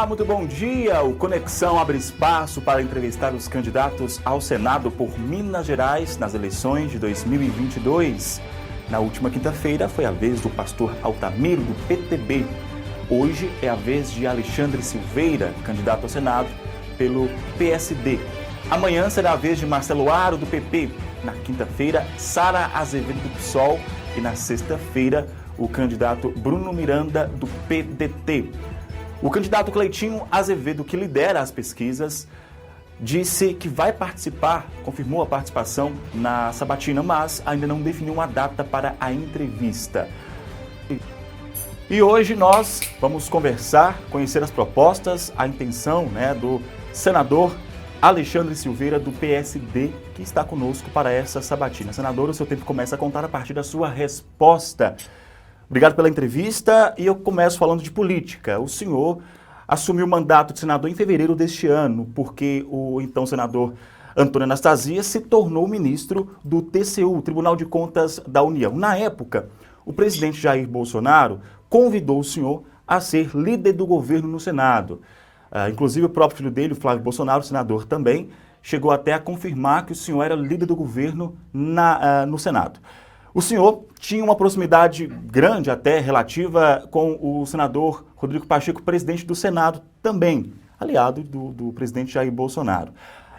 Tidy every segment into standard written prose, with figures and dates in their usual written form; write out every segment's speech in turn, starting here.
Olá, muito bom dia! O Conexão abre espaço para entrevistar os candidatos ao Senado por Minas Gerais nas eleições de 2022. Na última quinta-feira foi a vez do pastor Altamiro, do PTB. Hoje é a vez de Alexandre Silveira, candidato ao Senado pelo PSD. Amanhã será a vez de Marcelo Aro, do PP. Na quinta-feira, Sara Azevedo, do PSOL. E na sexta-feira, o candidato Bruno Miranda, do PDT. O candidato Cleitinho Azevedo, que lidera as pesquisas, disse que vai participar, confirmou a participação na sabatina, mas ainda não definiu uma data para a entrevista. E hoje nós vamos conversar, conhecer as propostas, a intenção do senador Alexandre Silveira, do PSD, que está conosco para essa sabatina. Senador, o seu tempo começa a contar a partir da sua resposta. Obrigado pela entrevista e eu começo falando de política. O senhor assumiu o mandato de senador em fevereiro deste ano, porque o então senador Antônio Anastasia se tornou ministro do TCU, Tribunal de Contas da União. Na época, o presidente Jair Bolsonaro convidou o senhor a ser líder do governo no Senado. Inclusive o próprio filho dele, o Flávio Bolsonaro, senador também, chegou até a confirmar que o senhor era líder do governo no Senado. O senhor tinha uma proximidade grande, até relativa, com o senador Rodrigo Pacheco, presidente do Senado também, aliado do presidente Jair Bolsonaro.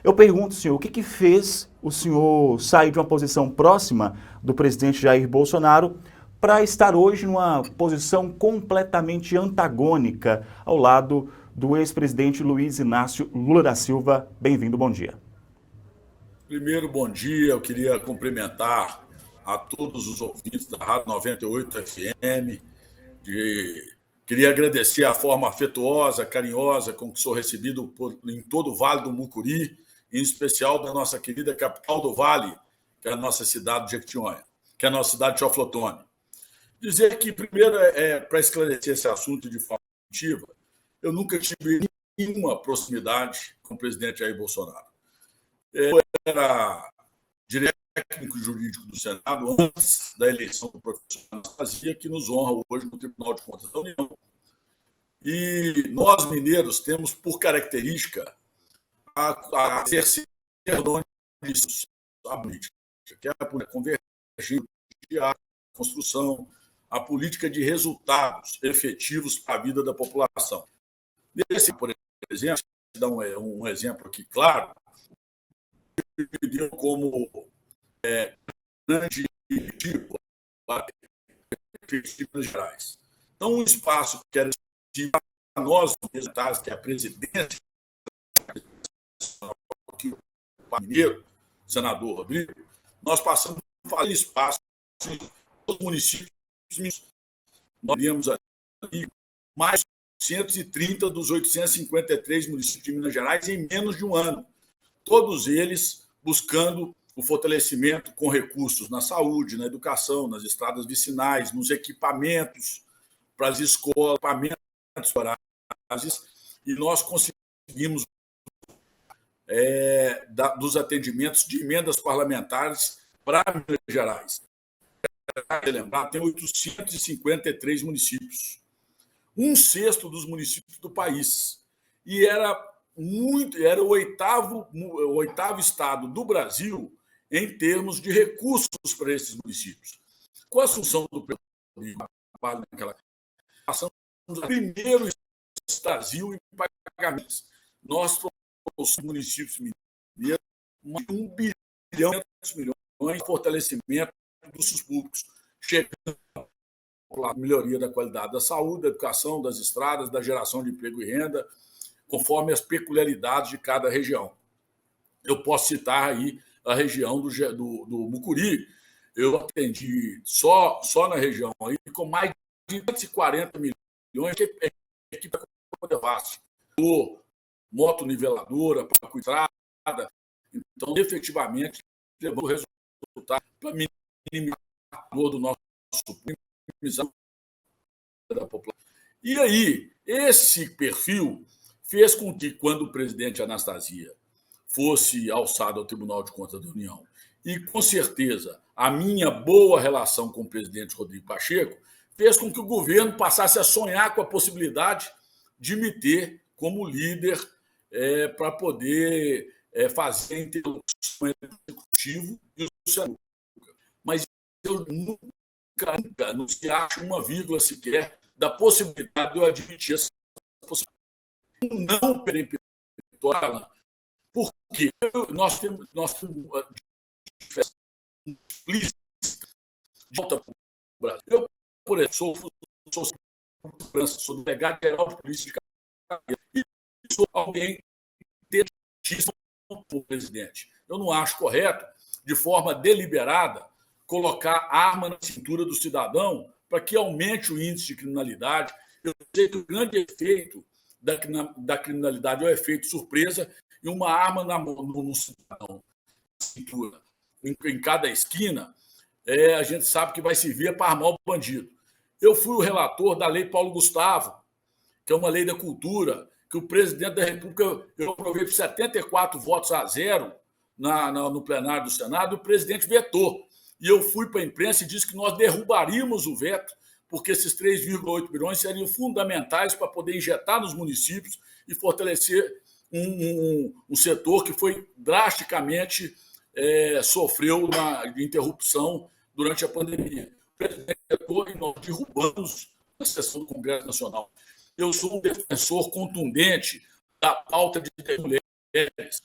Eu pergunto, senhor, o que fez o senhor sair de uma posição próxima do presidente Jair Bolsonaro para estar hoje numa posição completamente antagônica ao lado do ex-presidente Luiz Inácio Lula da Silva? Bem-vindo, bom dia. Primeiro, bom dia. Eu queria cumprimentar a todos os ouvintes da Rádio 98 FM. Queria agradecer a forma afetuosa, carinhosa com que sou recebido em todo o Vale do Mucuri, em especial da nossa querida capital do Vale, que é a nossa cidade de Jequitinhonha, que é a nossa cidade de Teoflotone. Dizer que, primeiro, para esclarecer esse assunto de forma positiva, eu nunca tive nenhuma proximidade com o presidente Jair Bolsonaro. Eu era diretor técnico jurídico do Senado antes da eleição do professor Anastasia, que nos honra hoje no Tribunal de Contas da União. E nós, mineiros, temos por característica a exercer a política, que é a convergência, a construção, a política de resultados efetivos para a vida da população. Nesse, por exemplo, vou dar um exemplo aqui claro, como grande tipo de Minas Gerais. Então, um espaço que era para nós, que é a presidência do mineiro, senador Rodrigo, nós passamos a fazer espaço em todos os municípios. Nós temos ali mais de 130 dos 853 municípios de Minas Gerais em menos de um ano. Todos eles buscando o fortalecimento com recursos na saúde, na educação, nas estradas vicinais, nos equipamentos para as escolas, equipamentos para e nós conseguimos dos atendimentos de emendas parlamentares para Minas Gerais. Para lembrar, tem 853 municípios, um sexto dos municípios do país, e era o oitavo estado do Brasil em termos de recursos para esses municípios. Com a assunção do presidente naquela passamos o primeiro Brasil em pagamentos. Nós trouxemos municípios mineiros mais de 1 bilhão e 500 milhões de fortalecimento dos serviços públicos, chegando a melhoria da qualidade da saúde, da educação, das estradas, da geração de emprego e renda, conforme as peculiaridades de cada região. Eu posso citar aí a região do Mucuri. Eu atendi só na região aí com mais de 240 milhões de equipe devassa, moto niveladora para cuidar. Então, efetivamente, levou o resultado para minimizar o do nosso minimizar da população. E aí, esse perfil fez com que, quando o presidente Anastasia fosse alçado ao Tribunal de Contas da União, e com certeza a minha boa relação com o presidente Rodrigo Pacheco, fez com que o governo passasse a sonhar com a possibilidade de me ter como líder para poder fazer a interlocução entre o executivo e o senador. Mas eu nunca não se acha uma vírgula sequer da possibilidade de eu admitir essa possibilidade. Não peremptória, porque nós temos explícita de volta para o Brasil. Eu, por exemplo, sou delegado geral de polícia de Caxias e sou alguém detista por presidente. Eu não acho correto, de forma deliberada, colocar arma na cintura do cidadão para que aumente o índice de criminalidade. Eu sei que o grande efeito da criminalidade é o efeito surpresa e uma arma no cidadão, na cintura, em cada esquina, a gente sabe que vai servir para armar o bandido. Eu fui o relator da Lei Paulo Gustavo, que é uma lei da cultura, que o presidente da República, eu aprovei por 74 votos a 0 no plenário do Senado, e o presidente vetou. E eu fui para a imprensa e disse que nós derrubaríamos o veto, porque esses 3,8 bilhões seriam fundamentais para poder injetar nos municípios e fortalecer um setor que foi drasticamente sofreu na interrupção durante a pandemia. O presidente vetou e nós derrubamos na sessão do Congresso Nacional. Eu sou um defensor contundente da pauta de mulheres.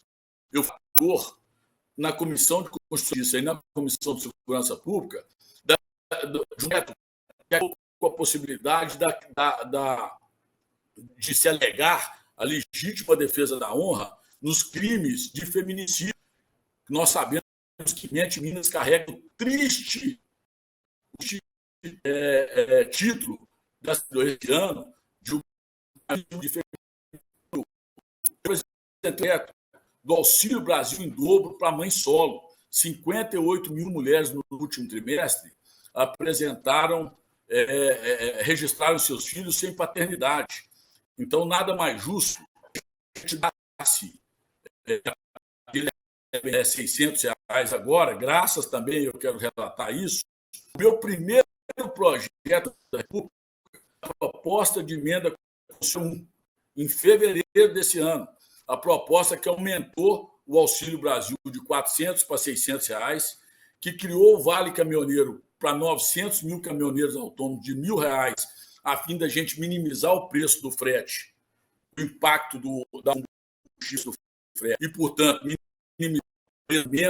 Eu fui na Comissão de Constituição e na Comissão de Segurança Pública com a possibilidade de se alegar a legítima defesa da honra nos crimes de feminicídio. Nós sabemos que Minas carrega o triste título desse ano de presidente do Auxílio Brasil em dobro para mãe solo. 58 mil mulheres no último trimestre registraram seus filhos sem paternidade. Então, nada mais justo que a gente desse R$600 agora, graças também, eu quero relatar isso, o meu primeiro projeto da República, a proposta de emenda em fevereiro desse ano, a proposta que aumentou o Auxílio Brasil de R$400 para R$600, que criou o Vale Caminhoneiro para 900 mil caminhoneiros autônomos de R$1.000, a fim da gente minimizar o preço do frete, o impacto da combustível do frete, e, portanto, minimizar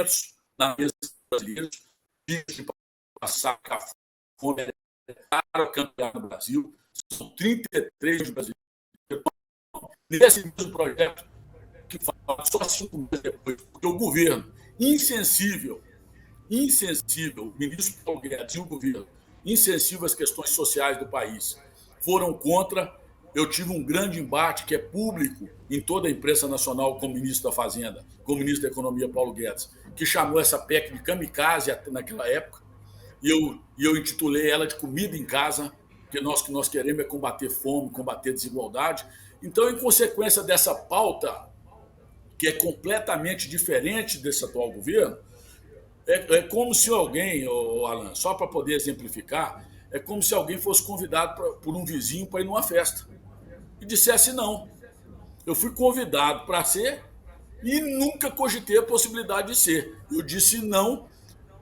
os na mesa brasileira, de passar a fome para o campeonato no Brasil. São 33 brasileiros. Nesse mesmo projeto, que fala só 5 meses depois, porque o governo, insensível, o ministro Paulo Guedes e o governo, insensível às questões sociais do país, foram contra. Eu tive um grande embate, que é público em toda a imprensa nacional, com o ministro da Fazenda, com o ministro da Economia, Paulo Guedes, que chamou essa PEC de kamikaze naquela época, e eu intitulei ela de comida em casa, porque nós que nós queremos é combater fome, combater desigualdade. Então, em consequência dessa pauta, que é completamente diferente desse atual governo, é como se alguém, Alan, só para poder exemplificar, é como se alguém fosse convidado por um vizinho para ir numa festa e dissesse não. Eu fui convidado para ser e nunca cogitei a possibilidade de ser. Eu disse não,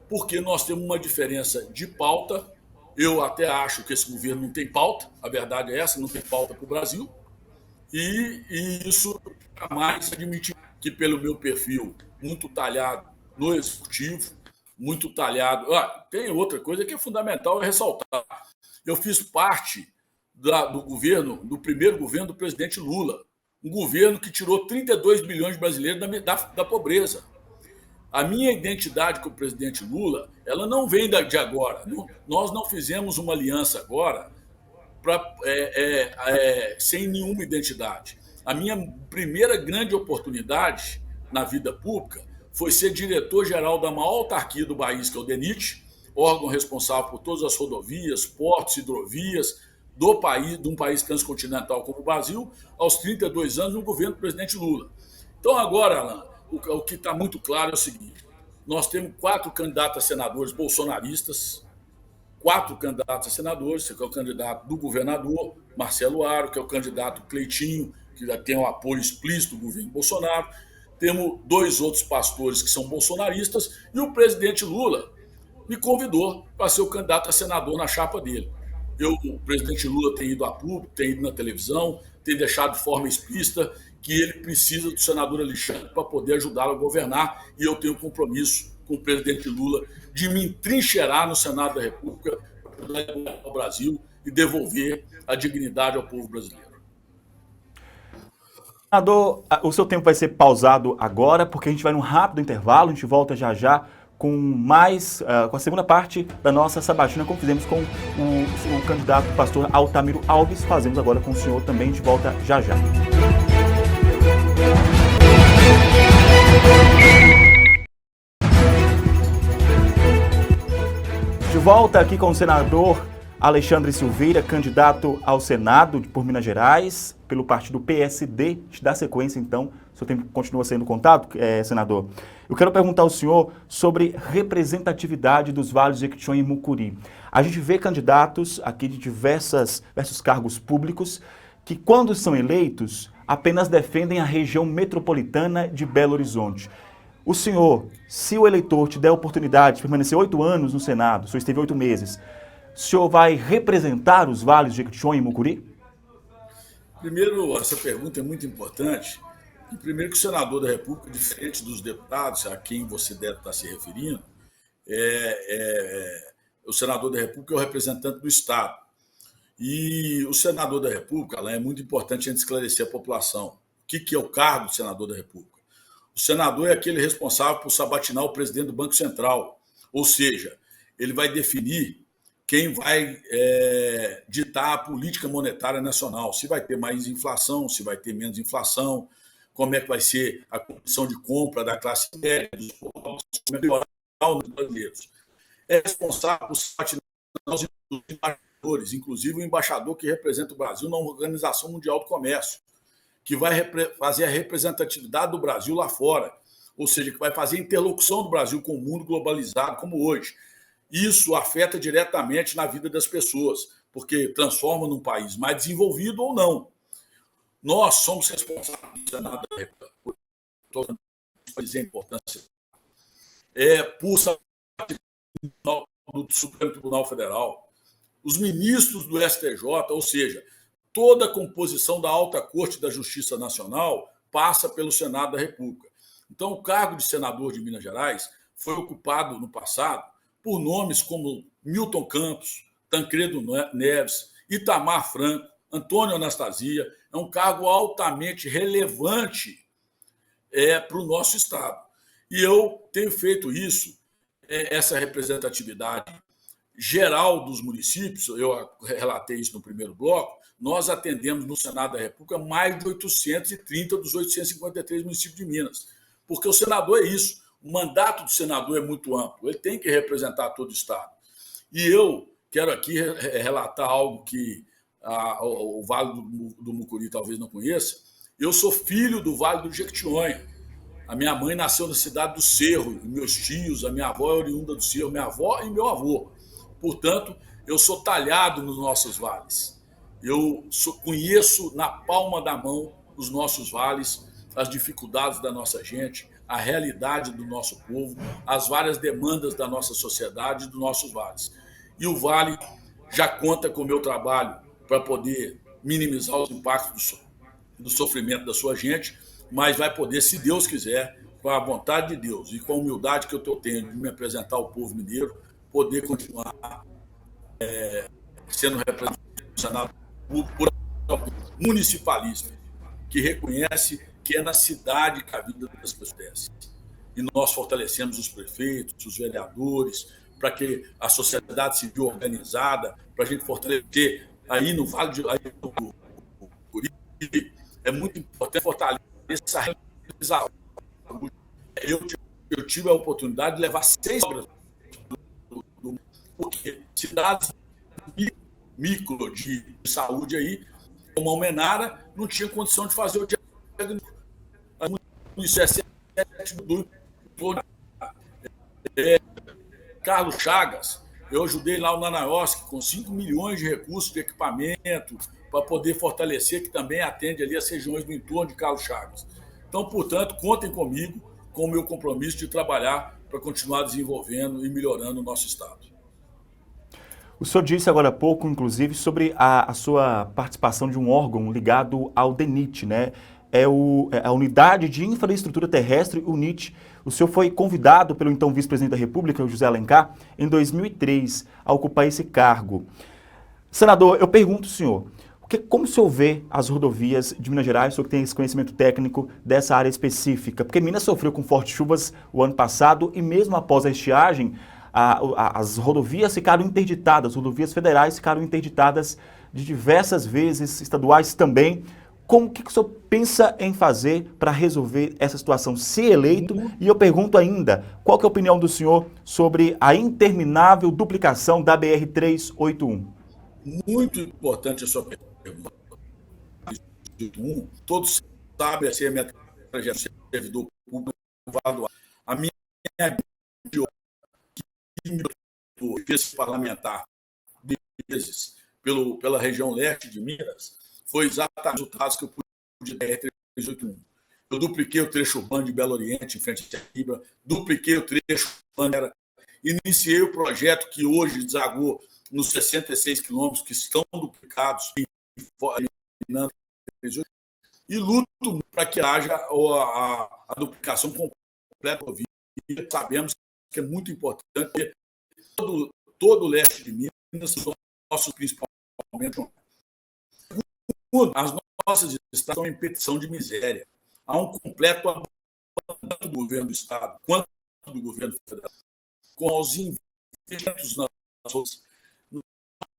porque nós temos uma diferença de pauta. Eu até acho que esse governo não tem pauta, a verdade é essa, não tem pauta para o Brasil, e isso jamais admitir que, pelo meu perfil muito talhado no executivo, muito talhado. Tem outra coisa que é fundamental ressaltar. Eu fiz parte do primeiro governo do presidente Lula, um governo que tirou 32 bilhões de brasileiros da pobreza. A minha identidade com o presidente Lula, ela não vem de agora. Nós não fizemos uma aliança agora sem nenhuma identidade. A minha primeira grande oportunidade na vida pública foi ser diretor-geral da maior autarquia do país, que é o DENIT, órgão responsável por todas as rodovias, portos, hidrovias do país, de um país transcontinental como o Brasil, aos 32 anos no governo do presidente Lula. Então, agora, Alan, o que está muito claro é o seguinte: nós temos 4 candidatos a senadores bolsonaristas, 4 candidatos a senadores, que é o candidato do governador Marcelo Aro, que é o candidato Cleitinho, que já tem o apoio explícito do governo Bolsonaro, temos 2 outros pastores que são bolsonaristas, e o presidente Lula me convidou para ser o candidato a senador na chapa dele. O presidente Lula tem ido a público, tem ido na televisão, tem deixado de forma explícita que ele precisa do senador Alexandre para poder ajudá-lo a governar, e eu tenho compromisso com o presidente Lula de me entrincheirar no Senado da República para ajudar o Brasil e devolver a dignidade ao povo brasileiro. Senador, o seu tempo vai ser pausado agora, porque a gente vai num rápido intervalo, a gente volta já já com a segunda parte da nossa sabatina, como fizemos com o candidato pastor Altamiro Alves, fazemos agora com o senhor também, de volta já já. De volta aqui com o senador Alexandre Silveira, candidato ao Senado por Minas Gerais, pelo partido PSD. Te dá sequência, então, o seu tempo continua sendo contado, senador. Eu quero perguntar ao senhor sobre representatividade dos vales de Jequitinhonha e Mucuri. A gente vê candidatos aqui de diversos cargos públicos que, quando são eleitos, apenas defendem a região metropolitana de Belo Horizonte. O senhor, se o eleitor te der a oportunidade de permanecer 8 anos no Senado, o senhor esteve 8 meses, o senhor vai representar os vales de Jequitinhonha e Mucuri? Primeiro, essa pergunta é muito importante. Primeiro que o senador da República, diferente dos deputados a quem você deve estar se referindo, o senador da República é o representante do Estado. E o senador da República, é muito importante a gente esclarecer a população. O que é o cargo do senador da República? O senador é aquele responsável por sabatinar o presidente do Banco Central. Ou seja, ele vai definir quem vai ditar a política monetária nacional. Se vai ter mais inflação, se vai ter menos inflação, como é que vai ser a condição de compra da classe média, dos povos, como é que vai os brasileiros. É responsável por sabatinar os embaixadores, inclusive o embaixador que representa o Brasil na Organização Mundial do Comércio, que vai fazer a representatividade do Brasil lá fora, ou seja, que vai fazer a interlocução do Brasil com o mundo globalizado como hoje. Isso afeta diretamente na vida das pessoas, porque transforma num país mais desenvolvido ou não. Nós somos responsáveis do Senado da República, por dizer a importância, por do Supremo Tribunal Federal, os ministros do STJ, ou seja, toda a composição da Alta Corte da Justiça Nacional passa pelo Senado da República. Então, o cargo de senador de Minas Gerais foi ocupado no passado por nomes como Milton Campos, Tancredo Neves, Itamar Franco, Antônio Anastasia. É um cargo altamente relevante para o nosso Estado. E eu tenho feito isso, essa representatividade geral dos municípios, eu relatei isso no primeiro bloco, nós atendemos no Senado da República mais de 830 dos 853 municípios de Minas. Porque o senador é isso. O mandato do senador é muito amplo, ele tem que representar todo o Estado. E eu quero aqui relatar algo que o Vale do Mucuri talvez não conheça. Eu sou filho do Vale do Jequitinhonha. A minha mãe nasceu na cidade do Cerro, e meus tios, a minha avó é oriunda do Cerro, minha avó e meu avô. Portanto, eu sou talhado nos nossos vales. Eu conheço na palma da mão os nossos vales, as dificuldades da nossa gente, a realidade do nosso povo, as várias demandas da nossa sociedade e dos nossos vales. E o Vale já conta com o meu trabalho para poder minimizar os impactos do sofrimento da sua gente, mas vai poder, se Deus quiser, com a vontade de Deus e com a humildade que eu tenho de me apresentar ao povo mineiro, poder continuar sendo representado no Senado por municipalismo, que reconhece que é na cidade que a vida das pessoas desce. E nós fortalecemos os prefeitos, os vereadores, para que a sociedade civil organizada, para a gente fortalecer aí no Vale do Mucuri, é muito importante fortalecer essa realização. Eu tive a oportunidade de levar 6 obras porque cidades micro de saúde aí, como Almenara, não tinha condição de fazer o diagnóstico. Isso é 7 do Carlos Chagas, eu ajudei lá o Nanaiosc com 5 milhões de recursos de equipamento, para poder fortalecer, que também atende ali as regiões do entorno de Carlos Chagas. Então, portanto, contem comigo com o meu compromisso de trabalhar para continuar desenvolvendo e melhorando o nosso Estado. O senhor disse agora há pouco, inclusive, sobre a sua participação de um órgão ligado ao DENIT, né? É a Unidade de Infraestrutura Terrestre, UNIT. O senhor foi convidado pelo então vice-presidente da República, o José Alencar, em 2003, a ocupar esse cargo. Senador, eu pergunto ao senhor, como o senhor vê as rodovias de Minas Gerais, o senhor que tem esse conhecimento técnico dessa área específica? Porque Minas sofreu com fortes chuvas o ano passado e mesmo após a estiagem, as rodovias ficaram interditadas, rodovias federais ficaram interditadas de diversas vezes, estaduais também. O que o senhor pensa em fazer para resolver essa situação, se eleito? E eu pergunto ainda, qual que é a opinião do senhor sobre a interminável duplicação da BR-381? Muito importante a sua pergunta. Todos sabem, assim, a minha trajetória de servidor público. A minha parlamentar vezes pela região leste de Minas foi exatamente os resultados que eu pude ter 381. Eu dupliquei o trecho urbano de Belo Oriente, em frente a Riba, dupliquei o trecho urbano, iniciei o projeto que hoje desagou nos 66 quilômetros que estão duplicados e luto para que haja a duplicação completa. Sabemos que é muito importante. Todo o leste de Minas, nossos principalmente. As nossas estradas estão em petição de miséria. Há um completo abandono do governo do Estado quanto do governo federal com os investimentos nas ruas.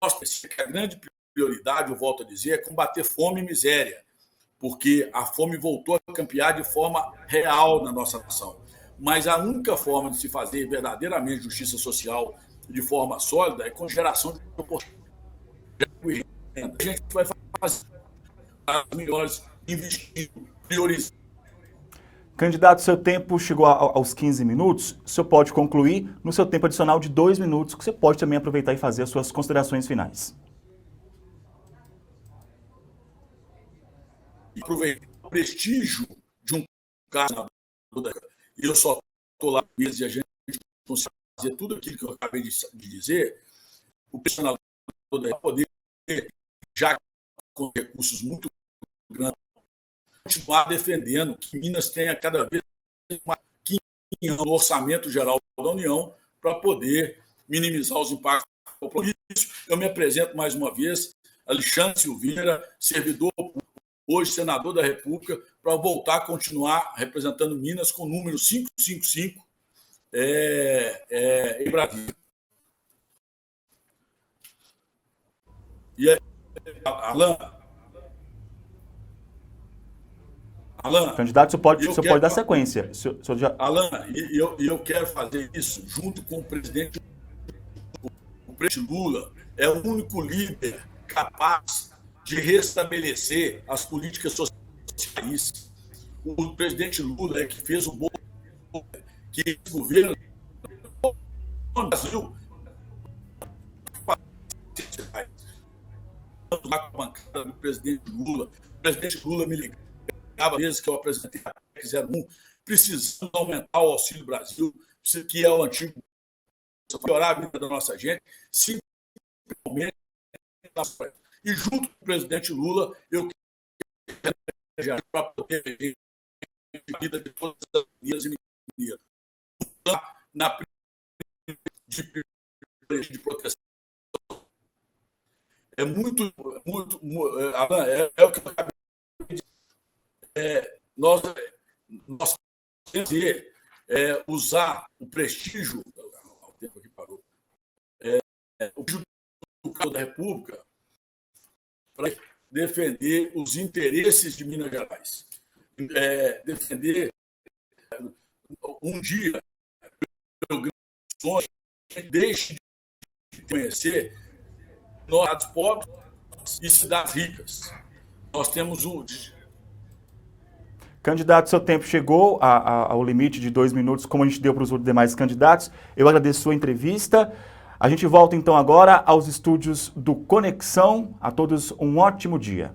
A grande prioridade, eu volto a dizer, é combater fome e miséria, porque a fome voltou a campear de forma real na nossa nação. Mas a única forma de se fazer verdadeiramente justiça social de forma sólida é com geração de oportunidades. A gente vai fazer as melhores investindo, priorizando. Candidato, seu tempo chegou aos 15 minutos. O senhor pode concluir no seu tempo adicional de 2 minutos, que você pode também aproveitar e fazer as suas considerações finais. E aproveitar o prestígio de um caso, e eu só estou lá mesmo e a gente consegue fazer tudo aquilo que eu acabei de dizer, o senador vai poder, já com recursos muito grandes, continuar defendendo que Minas tenha cada vez mais no orçamento geral da União para poder minimizar os impactos. Por isso, eu me apresento mais uma vez, Alexandre Silveira, servidor, hoje senador da República, para voltar a continuar representando Minas com o número 555 em Brasília. E aí, Alan, candidato, o senhor pode dar sequência. Alan, eu quero fazer isso junto com o presidente Lula. É o único líder capaz de restabelecer as políticas sociais. O presidente Lula é que fez o bom que o governo do Brasil com a bancada do presidente Lula. O presidente Lula me ligava vezes que eu apresentei a PEC 01, precisando aumentar o Auxílio Brasil, que é o antigo, melhorar a vida da nossa gente, simplesmente. E junto com o presidente Lula, eu quero para poder ver a vida de todas as minhas e minhas. Na de proteção. É muito é o que eu acabei de dizer. Nós temos que usar o prestígio, o tempo aqui parou, o prestígio do Cabo da República para defender os interesses de Minas Gerais. Defender um dia o grande sonho, deixe de conhecer cidades pobres e cidades ricas. Nós temos um. Candidato, seu tempo chegou ao limite de 2 minutos, como a gente deu para os demais candidatos. Eu agradeço a sua entrevista. A gente volta então agora aos estúdios do Conexão. A todos um ótimo dia.